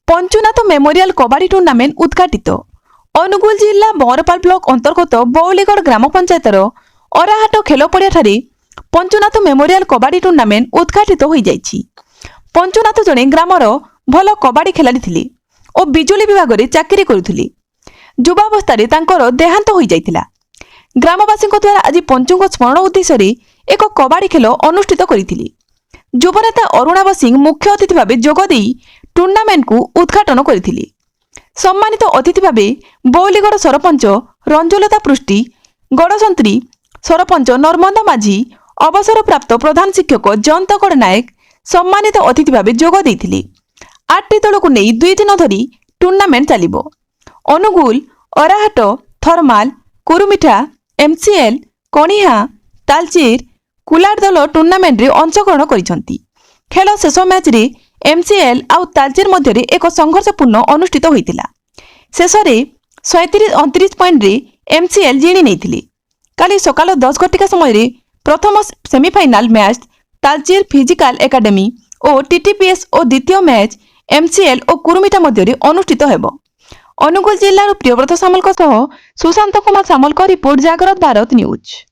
पंचुनाथ memorial कबाड़ी tournament उद्घाटित। अनुगुल जिला बरपाल ब्लॉक अंतर्गत बौलीगढ़ ग्राम पंचायतर अराहाट खेल पड़िया पंचुनाथ मेमोरियल कबाड़ी टूर्णामेंट उद्घाटित हो जाइछि। पंचुनाथ जड़े ग्रामर भल कबाड़ी खेलाड़ी थिले और बिजुली विभाग में चाकरी करुथिले। युवावस्था तांकर देहांत हो जाइथिला। ग्रामवासी द्वारा आज पंचुक स्मरण उद्देश्य एक कबाड़ी खेल अनुष्ठित करथिले। युवनेता अरुणाव सिंह मुख्य अतिथि भाव जोगदे टूर्णामेंट को उद्घाटन करथिले। सम्मानित अतिथि भाव बौलीगढ़ सरपंच रंजुलता पृष्टि, गड़संत्री सरपंच नर्मदा माझी, अवसरप्राप्त प्रधान शिक्षक जयंतगढ़ नायक सम्मानित अतिथि भाव जोग देइथिले। 8टी दल को नहीं 2 दिन धरी टूर्णामेंट चलिबो। अनुगुल, अराहाट, थर्माल, कुरुमिठा, एमसीएल, कणिहा, तालचेर, कुलाड दल टूर्णामेंट रे अंशग्रहण करिसंती। खेल शेष मैच रे एमसीएल आउ तालचेर मध्य एक संघर्षपूर्ण अनुष्ठित होइतिला। शेष रे 37-29 पॉइंट रे एमसीएल जीणी नेइथिले। काली सकाल 10 घटिका समय रे प्रथम semifinal match Talcher physical academy और टीटीपीएस और द्वितीय मैच एमसीएल और कुरुमिठा मध्य अनुष्ठित हेबो। अनुगुल जिल्लार प्रियव्रत सामल सुशांत कुमार सामल का रिपोर्ट, जागृत भारत न्यूज।